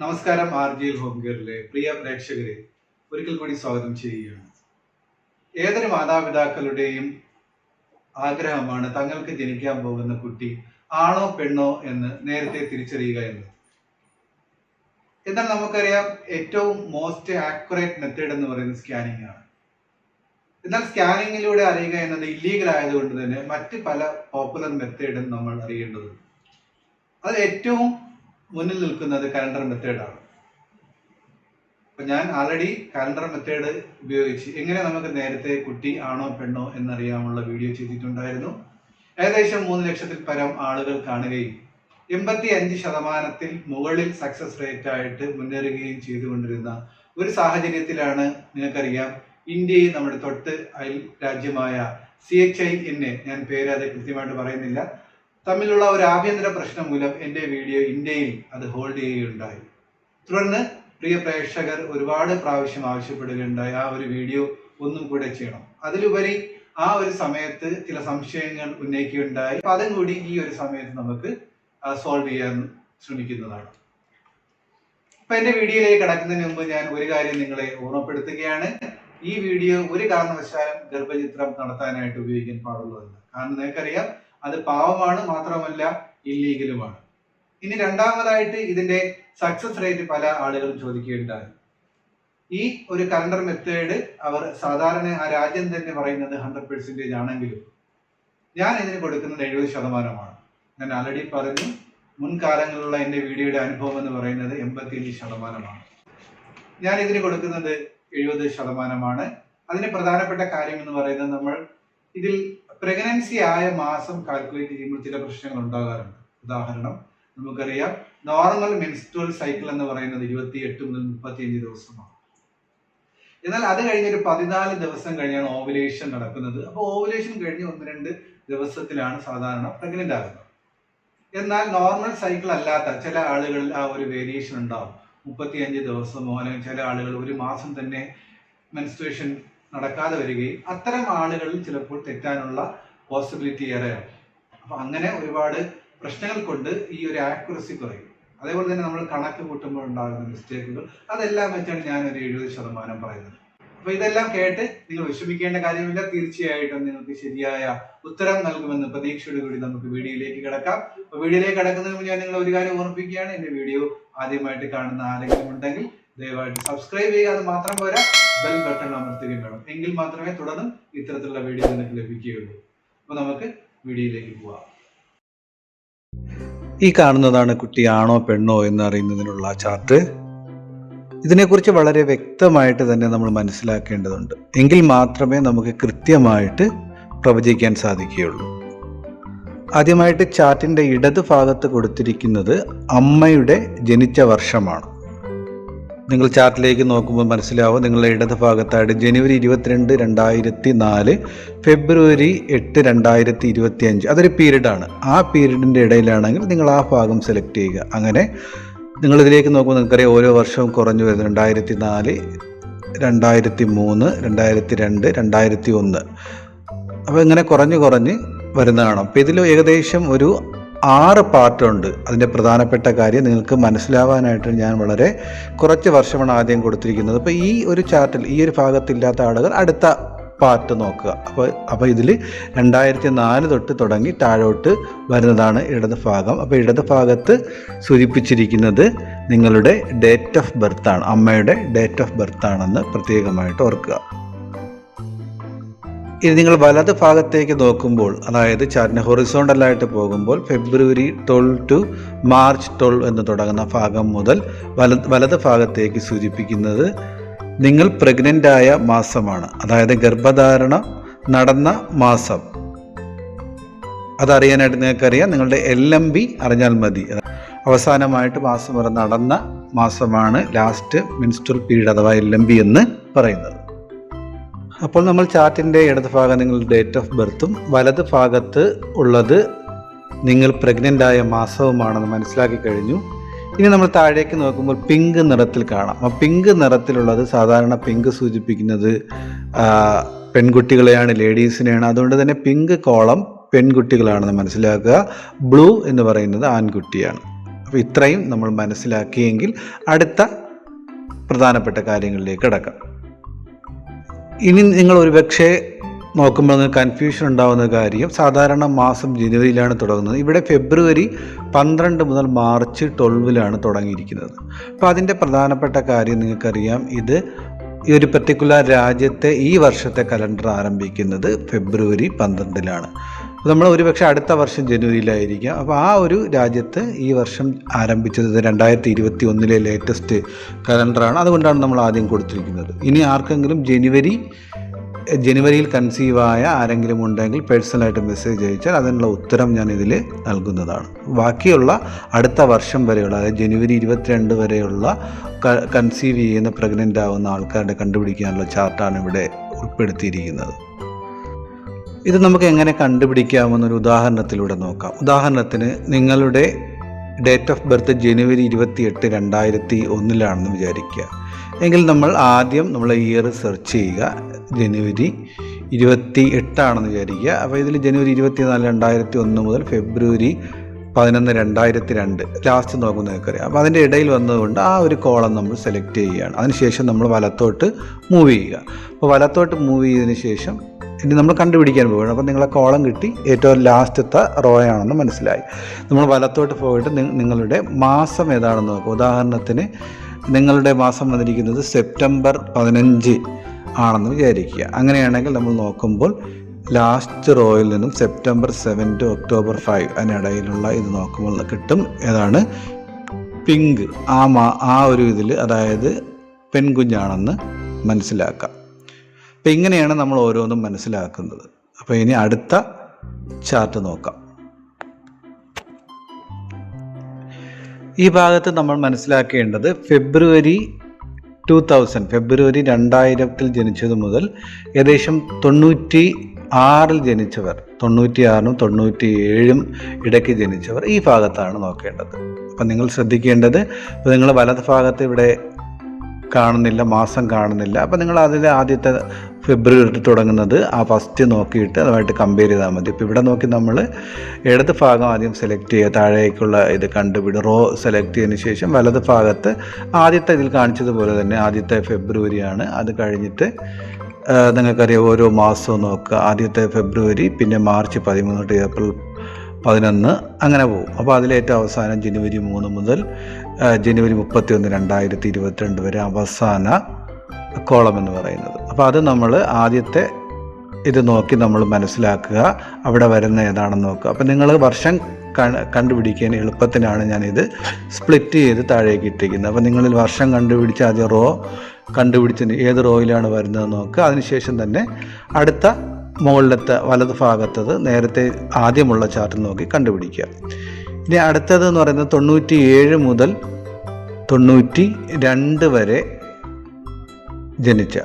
നമസ്കാരം. RGL home കെയറിലെ പ്രിയ പ്രേക്ഷകരെ ഒരിക്കൽ കൂടി സ്വാഗതം ചെയ്യുകയാണ്. ഏതൊരു മാതാപിതാക്കളുടെയും ആഗ്രഹമാണ് തങ്ങൾക്ക് ജനിക്കാൻ പോകുന്ന കുട്ടി ആണോ പെണ്ണോ എന്ന് നേരത്തെ തിരിച്ചറിയുക എന്നത്. എന്നാൽ നമുക്കറിയാം, ഏറ്റവും മോസ്റ്റ് ആക്യുറേറ്റ് മെത്തേഡ് എന്ന് പറയുന്നത് സ്കാനിങ് ആണ്. എന്നാൽ സ്കാനിങ്ങിലൂടെ അറിയുക എന്നത് ഇല്ലീഗൽ ആയതുകൊണ്ട് തന്നെ മറ്റ് പല പോപ്പുലർ മെത്തേഡും നമ്മൾ അറിയേണ്ടതുണ്ട്. അതിൽ ഏറ്റവും മുന്നിൽ നിൽക്കുന്നത് കലണ്ടർ മെത്തേഡാണ്. അപ്പൊ ഞാൻ ആൾറെഡി കലണ്ടർ മെത്തേഡ് ഉപയോഗിച്ച് എങ്ങനെ നമുക്ക് നേരത്തെ കുട്ടി ആണോ പെണ്ണോ എന്നറിയാമുള്ള വീഡിയോ ചെയ്തിട്ടുണ്ടായിരുന്നു. ഏകദേശം 3 ലക്ഷത്തിൽ പരം ആളുകൾ കാണുകയും 85% മുകളിൽ സക്സസ് റേറ്റ് ആയിട്ട് മുന്നേറുകയും ചെയ്തുകൊണ്ടിരുന്ന ഒരു സാഹചര്യത്തിലാണ്, നിങ്ങൾക്കറിയാം, ഇന്ത്യയിൽ നമ്മുടെ തൊട്ട് അയൽ രാജ്യമായ CHIN, ഞാൻ പേര് അത് കൃത്യമായിട്ട് പറയുന്നില്ല, തമ്മിലുള്ള ഒരു ആഭ്യന്തര പ്രശ്നം മൂലം എൻ്റെ വീഡിയോ ഇന്ത്യയിൽ അത് ഹോൾഡ് ചെയ്യുകയുണ്ടായി. തുടർന്ന് പ്രിയ പ്രേക്ഷകർ ഒരുപാട് പ്രാവശ്യം ആവശ്യപ്പെടുകയുണ്ടായി ആ ഒരു വീഡിയോ ഒന്നും കൂടെ ചെയ്യണം. അതിലുപരി ആ ഒരു സമയത്ത് ചില സംശയങ്ങൾ ഉന്നയിക്കുകയുണ്ടായി. അപ്പൊ അതും കൂടി ഈ ഒരു സമയത്ത് നമുക്ക് സോൾവ് ചെയ്യാൻ ശ്രമിക്കുന്നതാണ്. അപ്പൊ എൻ്റെ വീഡിയോയിലേക്ക് കടക്കുന്നതിന് മുമ്പ് ഞാൻ ഒരു കാര്യം നിങ്ങളെ ഓർമ്മപ്പെടുത്തുകയാണ്. ഈ വീഡിയോ ഒരു കാരണവശാലും ഗർഭചിത്രം നടത്താനായിട്ട് ഉപയോഗിക്കാൻ പാടുള്ളതല്ല. കാരണം നിങ്ങൾക്കറിയാം, അത് പാവമാണ്, മാത്രമല്ല ഇല്ലീഗലുമാണ്. ഇനി രണ്ടാമതായിട്ട് ഇതിന്റെ സക്സസ് റേറ്റ് പല ആളുകളും ചോദിക്കുകയുണ്ടായി. ഈ ഒരു കലണ്ടർ മെത്തേഡ് അവർ സാധാരണ ആ രാജ്യം തന്നെ പറയുന്നത് 100% ആണെങ്കിലും ഞാൻ ഇതിന് കൊടുക്കുന്നത് 70%. ഞാൻ ആൾറെഡി പറഞ്ഞു, മുൻകാലങ്ങളിലുള്ള എൻ്റെ വീഡിയോയുടെ അനുഭവം എന്ന് പറയുന്നത് 85%. ഞാൻ ഇതിന് കൊടുക്കുന്നത് 70%. അതിന് പ്രധാനപ്പെട്ട കാര്യം എന്ന് പറയുന്നത്, നമ്മൾ ഇതിൽ പ്രഗ്നൻസി ആയ മാസം കാൽക്കുലേറ്റ് ചെയ്യുമ്പോൾ ചില പ്രശ്നങ്ങൾ ഉണ്ടാകാറുണ്ട്. ഉദാഹരണം, നമുക്കറിയാം, നോർമൽ മെൻസ്ട്രുവൽ സൈക്കിൾ എന്ന് പറയുന്നത് 28 മുതൽ 35 ദിവസമാണ്. എന്നാൽ അത് കഴിഞ്ഞൊരു 14 ദിവസം കഴിഞ്ഞാണ് ഓവുലേഷൻ നടക്കുന്നത്. അപ്പോൾ ഓവുലേഷൻ കഴിഞ്ഞ് 1-2 ദിവസത്തിലാണ് സാധാരണ പ്രഗ്നന്റ് ആകുന്നത്. എന്നാൽ നോർമൽ സൈക്കിൾ അല്ലാത്ത ചില ആളുകളിൽ ആ ഒരു വേരിയേഷൻ ഉണ്ടാവും. 35 ദിവസമോ അല്ലെങ്കിൽ ചില ആളുകൾ ഒരു മാസം തന്നെ മെൻസ്ട്രുവേഷൻ നടക്കാതെ വരികയും അത്തരം ആളുകളിൽ ചിലപ്പോൾ തെറ്റാനുള്ള പോസിബിലിറ്റി ഏറെയാണ്. അപ്പൊ അങ്ങനെ ഒരുപാട് പ്രശ്നങ്ങൾ കൊണ്ട് ഈ ഒരു ആക്യുറസി കുറയും. അതേപോലെ തന്നെ നമ്മൾ കണക്ക് കൂട്ടുമ്പോൾ ഉണ്ടാകുന്ന മിസ്റ്റേക്കുകൾ, അതെല്ലാം വെച്ചാണ് ഞാൻ ഒരു 70% പറയുന്നത്. അപ്പൊ ഇതെല്ലാം കേട്ട് നിങ്ങൾ വിഷമിക്കേണ്ട കാര്യമില്ല. തീർച്ചയായിട്ടും നിങ്ങൾക്ക് ശരിയായ ഉത്തരം നൽകുമെന്ന് പ്രതീക്ഷയോടുകൂടി നമുക്ക് വീഡിയോയിലേക്ക് കിടക്കാം. അപ്പൊ വീഡിയോയിലേക്ക് കിടക്കുന്നതിന് മുമ്പ് ഞാൻ നിങ്ങളെ ഒരു കാര്യം ഓർമ്മിപ്പിക്കുകയാണ്. എന്റെ വീഡിയോ ആദ്യമായിട്ട് കാണുന്ന ആരെങ്കിലും ഉണ്ടെങ്കിൽ ദയവായിട്ട് സബ്സ്ക്രൈബ് ചെയ്യുക. അത് മാത്രം പോരാ, ബെൽ ബട്ടൺ അമർത്തുകയും വേണം. എങ്കിൽ മാത്രമേ തുടർന്നും ഇത്തരത്തിലുള്ള വീഡിയോ നിങ്ങൾക്ക് ലഭിക്കുകയുള്ളൂ. അപ്പൊ നമുക്ക് വീഡിയോയിലേക്ക് പോവാം. ഈ കാണുന്നതാണ് കുട്ടി ആണോ പെണ്ണോ എന്ന് അറിയുന്നതിനുള്ള ചാർട്ട്. ഇതിനെക്കുറിച്ച് വളരെ വ്യക്തമായിട്ട് തന്നെ നമ്മൾ മനസ്സിലാക്കേണ്ടതുണ്ട്. എങ്കിൽ മാത്രമേ നമുക്ക് കൃത്യമായിട്ട് പ്രവചിക്കാൻ സാധിക്കുകയുള്ളൂ. ആദ്യമായിട്ട് ചാർട്ടിൻ്റെ ഇടത് ഭാഗത്ത് കൊടുത്തിരിക്കുന്നത് അമ്മയുടെ ജനിച്ച വർഷമാണ്. നിങ്ങൾ ചാർട്ടിലേക്ക് നോക്കുമ്പോൾ മനസ്സിലാവും, നിങ്ങളുടെ ഇടത് ഭാഗത്തായിട്ട് ജനുവരി 22, 2004, ഫെബ്രുവരി 8, 2025 അതൊരു പീരീഡാണ്. ആ പീരീഡിൻ്റെ ഇടയിലാണെങ്കിൽ നിങ്ങൾ ആ ഭാഗം സെലക്ട് ചെയ്യുക. അങ്ങനെ നിങ്ങളിതിലേക്ക് നോക്കുമ്പോൾ നിങ്ങൾക്കറിയാം, ഓരോ വർഷവും കുറഞ്ഞു വരുന്നത് 2004, 2003, 2002, 2001. അപ്പോൾ ഇങ്ങനെ കുറഞ്ഞ് വരുന്നതാണ്. അപ്പോൾ ഇതിൽ ഏകദേശം ഒരു 6 പാർട്ടുണ്ട്. അതിൻ്റെ പ്രധാനപ്പെട്ട കാര്യം നിങ്ങൾക്ക് മനസ്സിലാവാനായിട്ട് ഞാൻ വളരെ കുറച്ച് വർഷമാണ് ആദ്യം കൊടുത്തിരിക്കുന്നത്. അപ്പോൾ ഈ ഒരു ചാർട്ടിൽ ഈ ഒരു ഭാഗത്തില്ലാത്ത ആളുകൾ അടുത്ത പാർട്ട് നോക്കുക. അപ്പോൾ ഇതിൽ 2004 തൊട്ട് തുടങ്ങി താഴോട്ട് വരുന്നതാണ് ഇടത് ഭാഗം. അപ്പോൾ ഇടത് ഭാഗത്ത് സൂചിപ്പിച്ചിരിക്കുന്നത് നിങ്ങളുടെ ഡേറ്റ് ഓഫ് ബർത്ത് ആണ്, അമ്മയുടെ ഡേറ്റ് ഓഫ് ബർത്ത് ആണെന്ന് പ്രത്യേകമായിട്ട് ഓർക്കുക. ഇത് നിങ്ങൾ വലത് ഭാഗത്തേക്ക് നോക്കുമ്പോൾ, അതായത് ചാർട്ടിന് ഹൊറിസോണ്ടലായിട്ട് പോകുമ്പോൾ ഫെബ്രുവരി 12 ടു മാർച്ച് 12 എന്ന് തുടങ്ങുന്ന ഭാഗം മുതൽ വലത് ഭാഗത്തേക്ക് സൂചിപ്പിക്കുന്നത് നിങ്ങൾ പ്രഗ്നൻ്റ് ആയ മാസമാണ്, അതായത് ഗർഭധാരണം നടന്ന മാസം. അതറിയാനായിട്ട് നിങ്ങൾക്കറിയാം, നിങ്ങളുടെ LMB അറിഞ്ഞാൽ മതി. അവസാനമായിട്ട് മാസം വരെ നടന്ന മാസമാണ് ലാസ്റ്റ് മെൻസ്ട്രുവൽ പീരീഡ് അഥവാ LMB എന്ന് പറയുന്നത്. അപ്പോൾ നമ്മൾ ചാർട്ടിൻ്റെ ഇടത് ഭാഗം നിങ്ങളുടെ ഡേറ്റ് ഓഫ് ബർത്തും വലത് ഭാഗത്ത് ഉള്ളത് നിങ്ങൾ പ്രഗ്നൻ്റ് ആയ മാസവുമാണെന്ന് മനസ്സിലാക്കി കഴിഞ്ഞു. ഇനി നമ്മൾ താഴേക്ക് നോക്കുമ്പോൾ പിങ്ക് നിറത്തിൽ കാണാം. അപ്പോൾ പിങ്ക് നിറത്തിലുള്ളത് സാധാരണ പിങ്ക് സൂചിപ്പിക്കുന്നത് പെൺകുട്ടികളെയാണ്, ലേഡീസിനെയാണ്. അതുകൊണ്ട് തന്നെ പിങ്ക് കോളം പെൺകുട്ടികളാണെന്ന് മനസ്സിലാക്കുക. ബ്ലൂ എന്ന് പറയുന്നത് ആൺകുട്ടിയാണ്. അപ്പോൾ ഇത്രയും നമ്മൾ മനസ്സിലാക്കിയെങ്കിൽ അടുത്ത പ്രധാനപ്പെട്ട കാര്യങ്ങളിലേക്ക് കടക്കാം. ഇനി നിങ്ങൾ ഒരുപക്ഷെ നോക്കുമ്പോൾ നിങ്ങൾക്ക് കൺഫ്യൂഷൻ ഉണ്ടാകുന്ന കാര്യം, സാധാരണ മാസം ജനുവരിയിലാണ് തുടങ്ങുന്നത്. ഇവിടെ ഫെബ്രുവരി 12 മുതൽ മാർച്ച് 12 തുടങ്ങിയിരിക്കുന്നത്. അപ്പോൾ അതിൻ്റെ പ്രധാനപ്പെട്ട കാര്യം നിങ്ങൾക്കറിയാം, ഇത് ഈ ഒരു പർട്ടിക്കുലർ രാജ്യത്തെ ഈ വർഷത്തെ കലണ്ടർ ആരംഭിക്കുന്നത് ഫെബ്രുവരി 12 നമ്മൾ ഒരുപക്ഷെ അടുത്ത വർഷം ജനുവരിയിലായിരിക്കാം. അപ്പോൾ ആ ഒരു രാജ്യത്ത് ഈ വർഷം ആരംഭിച്ചത് 2021 ലേറ്റസ്റ്റ് കലണ്ടറാണ്. അതുകൊണ്ടാണ് നമ്മൾ ആദ്യം കൊടുത്തിരിക്കുന്നത്. ഇനി ആർക്കെങ്കിലും ജനുവരിയിൽ കൺസീവായ ആരെങ്കിലും ഉണ്ടെങ്കിൽ പേഴ്സണലായിട്ട് മെസ്സേജ് അയച്ചാൽ അതിനുള്ള ഉത്തരം ഞാൻ ഇതിൽ നൽകുന്നതാണ്. ബാക്കിയുള്ള അടുത്ത വർഷം വരെയുള്ള, അതായത് ജനുവരി 22 വരെയുള്ള കൺസീവ് ചെയ്യുന്ന പ്രഗ്നൻ്റ് ആവുന്ന ആൾക്കാരുടെ കണ്ടുപിടിക്കാനുള്ള ചാർട്ടാണ് ഇവിടെ ഉൾപ്പെടുത്തിയിരിക്കുന്നത്. ഇത് നമുക്ക് എങ്ങനെ കണ്ടുപിടിക്കാമെന്നൊരു ഉദാഹരണത്തിലൂടെ നോക്കാം. ഉദാഹരണത്തിന് നിങ്ങളുടെ ഡേറ്റ് ഓഫ് ബർത്ത് ജനുവരി 28, 2001 വിചാരിക്കുക. എങ്കിൽ നമ്മൾ ആദ്യം ഇയർ സെർച്ച് ചെയ്യുക. ജനുവരി 28 വിചാരിക്കുക. അപ്പോൾ ഇതിൽ ജനുവരി 24, 2001 മുതൽ ഫെബ്രുവരി 11, 2002 ലാസ്റ്റ് നോക്കുന്നതൊക്കെ. അപ്പോൾ അതിൻ്റെ ഇടയിൽ വന്നതുകൊണ്ട് ആ ഒരു കോളം നമ്മൾ സെലക്ട് ചെയ്യുകയാണ്. അതിനുശേഷം നമ്മൾ വലത്തോട്ട് മൂവ് ചെയ്യുക. അപ്പോൾ വലത്തോട്ട് മൂവ് ചെയ്തതിന് ശേഷം ഇനി നമ്മൾ കണ്ടുപിടിക്കാൻ പോവുകയാണ്. അപ്പോൾ നിങ്ങളെ കോളം കിട്ടി, ഏറ്റവും ലാസ്റ്റത്തെ റോ ആണെന്ന് മനസ്സിലായി. നമ്മൾ വലത്തോട്ട് പോയിട്ട് നിങ്ങളുടെ മാസം ഏതാണെന്ന് നോക്കുക. ഉദാഹരണത്തിന് നിങ്ങളുടെ മാസം വന്നിരിക്കുന്നത് സെപ്റ്റംബർ 15 ആണെന്ന് വിചാരിക്കുക. അങ്ങനെയാണെങ്കിൽ നമ്മൾ നോക്കുമ്പോൾ ലാസ്റ്റ് റോയിൽ നിന്നും സെപ്റ്റംബർ 7 to ഒക്ടോബർ 5 അതിനിടയിലുള്ള ഇത് നോക്കുമ്പോൾ കിട്ടും ഏതാണ് പിങ്ക്. ആ ഒരു ഇതിൽ, അതായത് പെൺകുഞ്ഞാണെന്ന് മനസ്സിലാക്കാം. അപ്പം ഇങ്ങനെയാണ് നമ്മൾ ഓരോന്നും മനസ്സിലാക്കുന്നത്. അപ്പോൾ ഇനി അടുത്ത ചാർട്ട് നോക്കാം. ഈ ഭാഗത്ത് നമ്മൾ മനസ്സിലാക്കേണ്ടത് ഫെബ്രുവരി 2000 ജനിച്ചത് മുതൽ ഏകദേശം 96 ജനിച്ചവർ, 96 97 ഇടയ്ക്ക് ജനിച്ചവർ ഈ ഭാഗത്താണ് നോക്കേണ്ടത്. അപ്പം നിങ്ങൾ ശ്രദ്ധിക്കേണ്ടത്, ഇപ്പോൾ നിങ്ങൾ വലത് ഭാഗത്ത് ഇവിടെ കാണുന്നില്ല, മാസം കാണുന്നില്ല. അപ്പോൾ നിങ്ങൾ അതിൽ ആദ്യത്തെ ഫെബ്രുവരി തുടങ്ങുന്നത് ആ ഫസ്റ്റ് നോക്കിയിട്ട് അതുമായിട്ട് കമ്പയർ ചെയ്താൽ മതി. ഇപ്പോൾ ഇവിടെ നോക്കി നമ്മൾ ഇടത് ഭാഗം ആദ്യം സെലക്ട് ചെയ്യുക, താഴേക്കുള്ള ഇത് റോ സെലക്ട് ചെയ്തതിന് ശേഷം വലത് ഭാഗത്ത് ആദ്യത്തെ ഇതിൽ കാണിച്ചതുപോലെ തന്നെ ആദ്യത്തെ ഫെബ്രുവരിയാണ്. അത് കഴിഞ്ഞിട്ട് നിങ്ങൾക്കറിയാം ഓരോ മാസവും നോക്കുക. ആദ്യത്തെ ഫെബ്രുവരി, പിന്നെ മാർച്ച് 13 to ഏപ്രിൽ 11 അങ്ങനെ പോകും. അപ്പോൾ അതിലേറ്റവും അവസാനം ജനുവരി 3 മുതൽ ജനുവരി 31, 2022 വരെ അവസാന കോളം എന്ന് പറയുന്നത്. അപ്പോൾ അത് നമ്മൾ ആദ്യത്തെ ഇത് നോക്കി നമ്മൾ മനസ്സിലാക്കുക, അവിടെ വരുന്ന ഏതാണെന്ന് നോക്കുക. അപ്പോൾ നിങ്ങൾ വർഷം കണ്ടുപിടിക്കാൻ എളുപ്പത്തിനാണ് ഞാനിത് സ്പ്ലിറ്റ് ചെയ്ത് താഴേക്ക് ഇട്ടിരിക്കുന്നത്. അപ്പോൾ നിങ്ങളിൽ വർഷം കണ്ടുപിടിച്ച് ആദ്യം റോ കണ്ടുപിടിച്ച് ഏത് റോയിലാണ് വരുന്നത് നോക്കുക. അതിനുശേഷം തന്നെ അടുത്ത മുകളിലത്തെ വലത് ഭാഗത്തത് നേരത്തെ ആദ്യമുള്ള ചാർട്ട് നോക്കി കണ്ടുപിടിക്കുക. ഇനി അടുത്തത് എന്ന് പറയുന്നത് 97 മുതൽ 92 വരെ ജനിച്ച.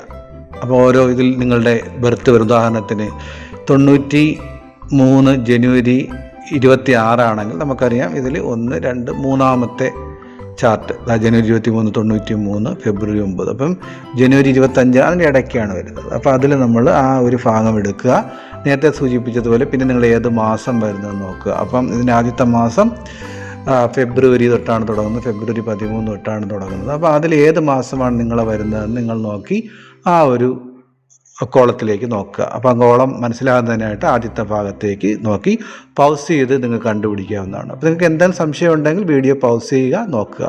അപ്പോൾ ഓരോ ഇതിൽ നിങ്ങളുടെ ബർത്ത് വരും. ഉദാഹരണത്തിന് 93 ജനുവരി 26 ആണെങ്കിൽ നമുക്കറിയാം ഇതിൽ 1, 2, 3 ചാർട്ട് ജനുവരി 23, 93, ഫെബ്രുവരി 9. അപ്പം ജനുവരി 25 അതിൻ്റെ ഇടയ്ക്കാണ് വരുന്നത്. അപ്പോൾ അതിൽ നമ്മൾ ആ ഒരു ഭാഗം എടുക്കുക, നേരത്തെ സൂചിപ്പിച്ചതുപോലെ. പിന്നെ നിങ്ങൾ ഏത് മാസം വരുന്നത് നോക്കുക. അപ്പം ഇതിൻ്റെ ആദ്യത്തെ മാസം ഫെബ്രുവരി തൊട്ടാണ് തുടങ്ങുന്നത്, ഫെബ്രുവരി 13 തൊട്ടാണ് തുടങ്ങുന്നത്. അപ്പോൾ അതിൽ ഏത് മാസമാണ് നിങ്ങൾ വരുന്നതെന്ന് നിങ്ങൾ നോക്കി ആ ഒരു കോളത്തിലേക്ക് നോക്കുക. അപ്പോൾ ആ കോളം മനസ്സിലാകുന്നതിനായിട്ട് ആദ്യത്തെ ഭാഗത്തേക്ക് നോക്കി പൗസ് ചെയ്ത് നിങ്ങൾക്ക് കണ്ടുപിടിക്കാവുന്നതാണ്. അപ്പോൾ നിങ്ങൾക്ക് എന്തെങ്കിലും സംശയം ഉണ്ടെങ്കിൽ വീഡിയോ പൗസ് ചെയ്യുക, നോക്കുക.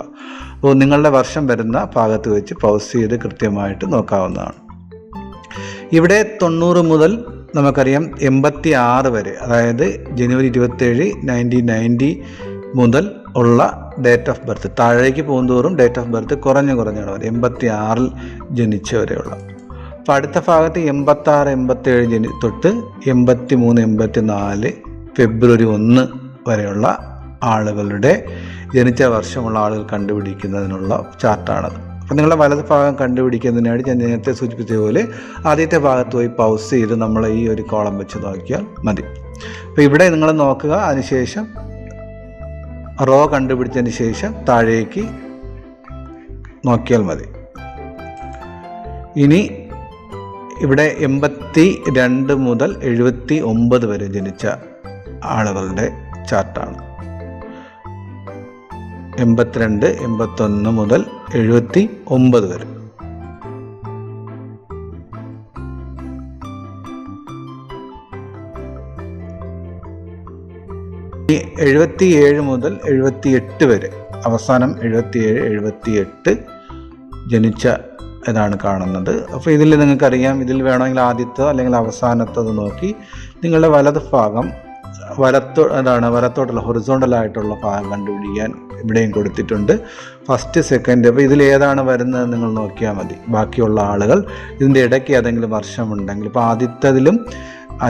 അപ്പോൾ നിങ്ങളുടെ വർഷം വരുന്ന ഭാഗത്ത് വെച്ച് പൗസ് ചെയ്ത് കൃത്യമായിട്ട് നോക്കാവുന്നതാണ്. ഇവിടെ 90 മുതൽ നമുക്കറിയാം 86 വരെ, അതായത് ജനുവരി 27, 1990 മുതൽ ഉള്ള ഡേറ്റ് ഓഫ് ബർത്ത്. താഴേക്ക് പോകുന്തോറും ഡേറ്റ് ഓഫ് ബർത്ത് കുറഞ്ഞാണ് വരും, 86 ജനിച്ചവരെയുള്ള. അപ്പോൾ അടുത്ത ഭാഗത്ത് 86, 87 തൊട്ട് 83, 84 ഫെബ്രുവരി 1 വരെയുള്ള ആളുകളുടെ ജനിച്ച വർഷമുള്ള ആളുകൾ കണ്ടുപിടിക്കുന്നതിനുള്ള ചാർട്ടാണത്. അപ്പോൾ നിങ്ങളുടെ വലത് ഭാഗം കണ്ടുപിടിക്കുന്നതിനായിട്ട് ഞാൻ നേരത്തെ സൂചിപ്പിച്ചതുപോലെ ആദ്യത്തെ ഭാഗത്ത് പോയി പൗസ് ചെയ്ത് നമ്മൾ ഈ ഒരു കോളം വെച്ച് നോക്കിയാൽ മതി. അപ്പോൾ ഇവിടെ നിങ്ങൾ നോക്കുക, അതിനുശേഷം റോ കണ്ടുപിടിച്ചതിന് ശേഷം താഴേക്ക് നോക്കിയാൽ മതി. ഇനി ഇവിടെ 82 മുതൽ 79 വരെ ജനിച്ച ആളുകളുടെ ചാർട്ടാണ്. 82, 81 മുതൽ 79 വരെ. ഈ 77 മുതൽ 78 വരെ, അവസാനം 77, 78 ജനിച്ച ഇതാണ് കാണുന്നത്. അപ്പോൾ ഇതിൽ നിങ്ങൾക്കറിയാം, ഇതിൽ വേണമെങ്കിൽ ആദ്യത്തെ അല്ലെങ്കിൽ അവസാനത്തത് നോക്കി നിങ്ങളുടെ വലത് ഭാഗം വലത്തോട്ടുള്ള ഹൊറിസോണ്ടലായിട്ടുള്ള ഭാഗം കണ്ടുപിടിക്കാൻ ഇവിടെയും കൊടുത്തിട്ടുണ്ട്. First, second. അപ്പോൾ ഇതിൽ ഏതാണ് വരുന്നത് നിങ്ങൾ നോക്കിയാൽ മതി. ബാക്കിയുള്ള ആളുകൾ ഇതിൻ്റെ ഇടയ്ക്ക് ഏതെങ്കിലും വർഷമുണ്ടെങ്കിൽ, ഇപ്പോൾ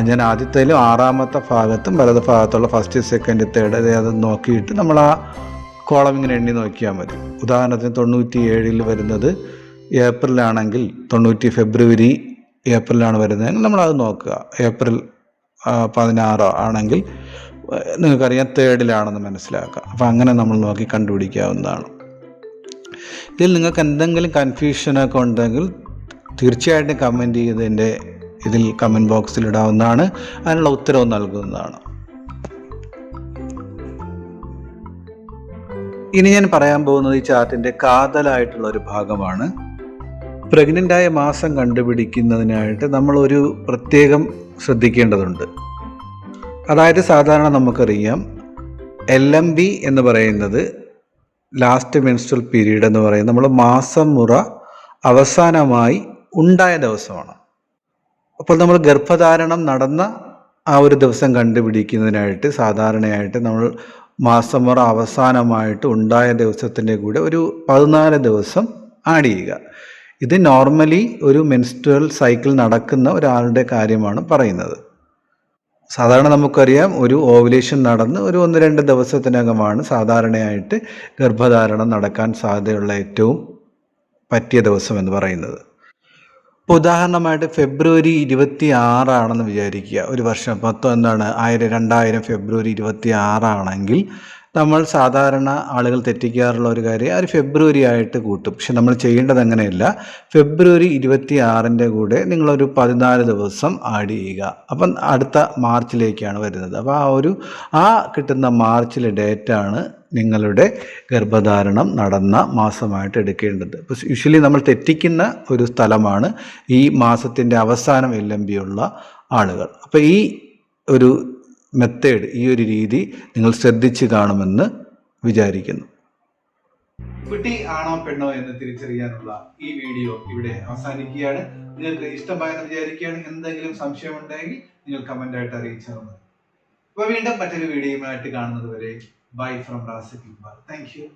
ഞാൻ ആദ്യത്തേലും ആറാമത്തെ ഭാഗത്തും വലത് ഭാഗത്തുള്ള ഫസ്റ്റ്, സെക്കൻഡ്, തേർഡ് അത് നോക്കിയിട്ട് നമ്മൾ ആ കോളം ഇങ്ങനെ എണ്ണി നോക്കിയാൽ മതി. ഉദാഹരണത്തിന് 97 വരുന്നത് ഏപ്രിലാണെങ്കിൽ 90 ഫെബ്രുവരി ഏപ്രിലാണ് വരുന്നതെങ്കിൽ നമ്മളത് നോക്കുക. ഏപ്രിൽ 16 ആണെങ്കിൽ നിങ്ങൾക്കറിയാം തേർഡിലാണെന്ന് മനസ്സിലാക്കുക. അപ്പോൾ അങ്ങനെ നമ്മൾ നോക്കി കണ്ടുപിടിക്കാവുന്നതാണ്. ഇതിൽ നിങ്ങൾക്ക് എന്തെങ്കിലും കൺഫ്യൂഷനൊക്കെ ഉണ്ടെങ്കിൽ തീർച്ചയായിട്ടും കമൻറ്റ് ചെയ്തതിൻ്റെ ഇതിൽ കമൻറ്റ് ബോക്സിൽ ഇടാവുന്നതാണ്. അതിനുള്ള ഉത്തരവും നൽകുന്നതാണ്. ഇനി ഞാൻ പറയാൻ പോകുന്നത് ഈ ചാർട്ടിൻ്റെ കാതലായിട്ടുള്ള ഒരു ഭാഗമാണ്. പ്രഗ്നൻ്റായ മാസം കണ്ടുപിടിക്കുന്നതിനായിട്ട് നമ്മളൊരു പ്രത്യേകം ശ്രദ്ധിക്കേണ്ടതുണ്ട്. അതായത് സാധാരണ നമുക്കറിയാം LMB എന്ന് പറയുന്നത് ലാസ്റ്റ് മെൻസ്ട്രൽ പീരീഡ് എന്ന് പറയുന്നത് നമ്മൾ മാസം മുറ അവസാനമായി ഉണ്ടായ ദിവസമാണ്. അപ്പോൾ നമ്മൾ ഗർഭധാരണം നടന്ന ആ ഒരു ദിവസം കണ്ടുപിടിക്കുന്നതിനായിട്ട് സാധാരണയായിട്ട് നമ്മൾ മാസമുറ അവസാനമായിട്ട് ഉണ്ടായ ദിവസത്തിൻ്റെ കൂടെ ഒരു 14 ദിവസം ആഡ് ചെയ്യുക. ഇത് നോർമലി ഒരു മെൻസ്ട്രൽ സൈക്കിൾ നടക്കുന്ന ഒരാളുടെ കാര്യമാണ് പറയുന്നത്. സാധാരണ നമുക്കറിയാം ഒരു ഓവുലേഷൻ നടന്ന് ഒരു 1-2 ദിവസത്തിനകമാണ് സാധാരണയായിട്ട് ഗർഭധാരണം നടക്കാൻ സാധ്യതയുള്ള ഏറ്റവും പറ്റിയ ദിവസം എന്ന് പറയുന്നത്. ഉദാഹരണമായിട്ട് ഫെബ്രുവരി 26 ആണെന്ന് വിചാരിക്കുക. ഒരു വർഷം 2000 ഫെബ്രുവരി 26 ആണെങ്കിൽ നമ്മൾ സാധാരണ ആളുകൾ തെറ്റിക്കാറുള്ള ഒരു കാര്യം ഒരു ഫെബ്രുവരി ആയിട്ട് കൂട്ടും. പക്ഷെ നമ്മൾ ചെയ്യേണ്ടത് അങ്ങനെയല്ല. ഫെബ്രുവരി 26 കൂടെ നിങ്ങളൊരു 14 ദിവസം ആഡ് ചെയ്യുക. അപ്പം അടുത്ത മാർച്ചിലേക്കാണ് വരുന്നത്. അപ്പോൾ ആ കിട്ടുന്ന മാർച്ചിലെ ഡേറ്റാണ് നിങ്ങളുടെ ഗർഭധാരണം നടന്ന മാസമായിട്ട് എടുക്കേണ്ടത്. അപ്പോൾ യൂഷ്വലി നമ്മൾ തെറ്റിക്കുന്ന ഒരു സ്ഥലമാണ് ഈ മാസത്തിൻ്റെ അവസാനം LMB ഉള്ള ആളുകൾ. അപ്പോൾ ഈ ഒരു മെത്തേഡ്, ഈ ഒരു രീതി നിങ്ങൾ ശ്രദ്ധിച്ച് കാണുമെന്ന് വിചാരിക്കുന്നു. കുട്ടി ആണോ പെണ്ണോ എന്ന് തിരിച്ചറിയാനുള്ള ഈ വീഡിയോ ഇവിടെ അവസാനിക്കുകയാണ്. നിങ്ങൾക്ക് ഇഷ്ടമായെന്ന് വിചാരിക്കുകയാണ്. എന്തെങ്കിലും സംശയമുണ്ടെങ്കിൽ നിങ്ങൾ കമൻ്റായിട്ട് അറിയിച്ചാൽ മതി. അപ്പോൾ വീണ്ടും മറ്റൊരു വീഡിയോയുമായിട്ട് കാണുന്നത് വരെ bye from Raziq Iqbal. Thank you.